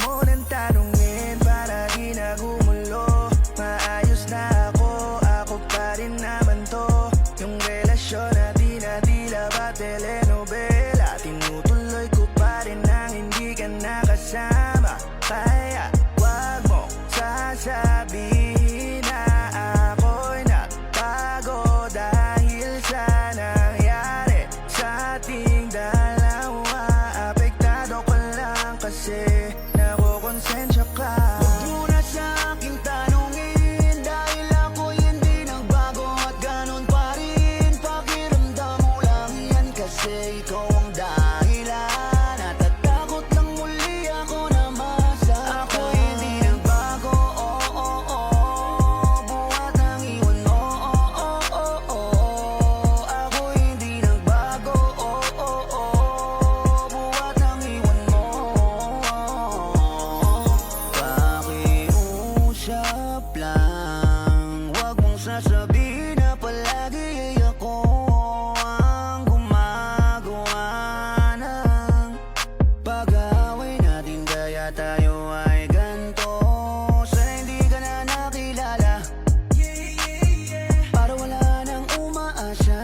mo nang tanungin para di na gumulo. Maayos na ako pa rin naman to. Yung relasyon natin na tila ba telenovela, tinutuloy ko pa rin nang hindi ka nakasama. Kaya wag mo sasabihin na ako'y nagbago dahil sa nangyari sa ating dalawa. Apektado ka lang kasi nakokonsensya ka. Huwag mo na sa'king tanungin dahil ako'y hindi nagbago at ganon pa rin. Pakiramdam mo lang yan kasi ikaw ang dahilan. Natatakot lang muli ako na masaktan. Ako'y hindi nagbago, buhat ng iwan mo, ako'y hindi nagbago, buhat ng iwan mo. Pakiusap lang, wag mong sasabihin na palagi ay ako ang gumagawa ng pag-away natin. Kaya tayo ay ganto. Sana hindi ka na nakilala, para wala nang umaasa.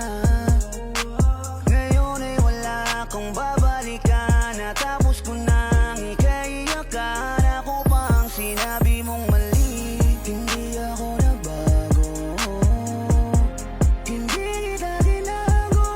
Ngayon ay wala akong babalikan. Natapos ko nang ikaiyakan. Ako pa ang sinabi mong mali. Hindi ako nagbago, hindi kita tinago.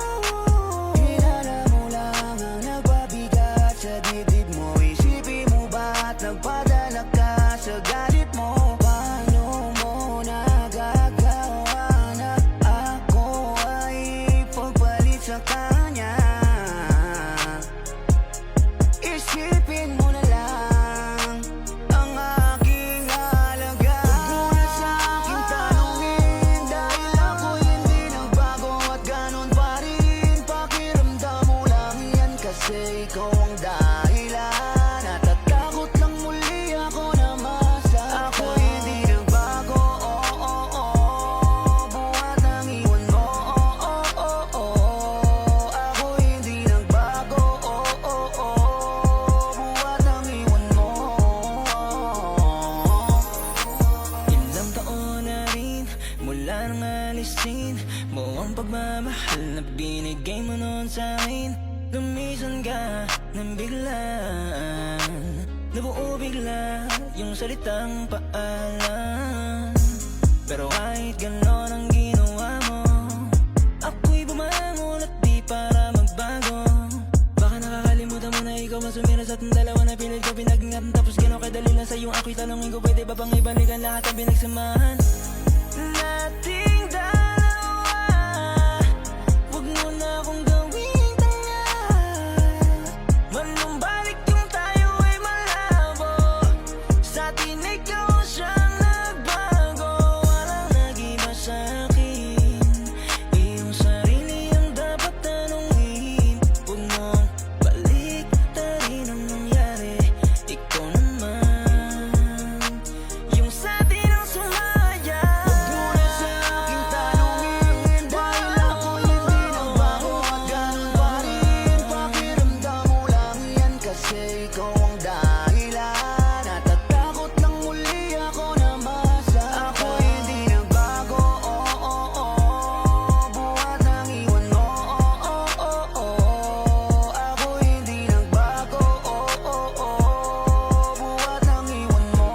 Kilala mo lang ang nagpabigat sa dibdib mo. Isipin mo ba't nagpadala ka sa galit mo? Paano mo nagagawa na ako ay pagpalit sa kanya? Isipin mo na lang ang aking halaga. Huwag mo na sa'king tanungin dahil ako'y hindi nagbago at ganon pa rin. Pakiramdam mo lang yan kasi ikaw ang dahilan. Natatakot lang muli ako na masaktan. Ako'y hindi nagbago, buhat ng iwan mo, ako'y hindi nagbago, buhat ng iwan mo. Ilang taon na rin mula nang alisin mo ang pagmamahal na binigay mo noon sa'kin. Lumisan ka ng biglaan, nabuo bigla yung salitang paalam. Pero kahit ganon ang ginawa mo, ako'y bumangon at di para magbago. Baka nakakalimutan mo na ikaw ang sumira sa ating dalawa na pilit ko pinag-ingatan. Tapos gano'n kadali lang sa'yo ako'y tanongin ko, pwede ba pang ibalikan lahat ang pinagsamahan nating dalawa? Huwag mo na akong gawing tanga. Manumbalik yung tayo ay malabo. Sa atin ikaw siyang nagbago. Walang nag-iba sa'kin, iyong sarili ang dapat tanungin. Huwag mong baliktarin ang nangyari. Ikaw naman yung sa atin ang sumaya. Huwag mo na sa'king tanungin dahil ako'y hindi nagbago at ganon pa rin. Pakiramdam mo lang yan kasi ikaw ang dahilan. Natatakot lang muli ako na masaktan. Ako'y hindi nagbago, buhat ng iwan mo, ako'y hindi nagbago, buhat ng iwan mo.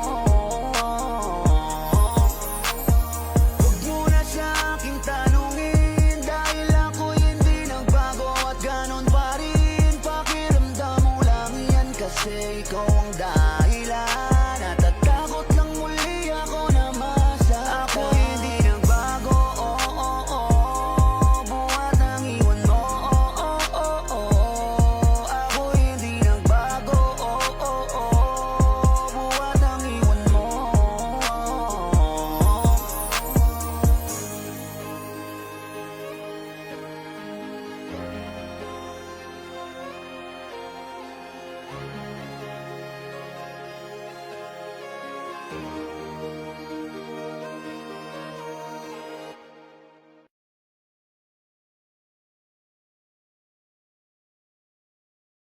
Huwag mo na sa'king tanungin dahil ako'y hindi nagbago at ganon pa rin. Pakiramdam mo lang yan kasi ikaw ang dahilan.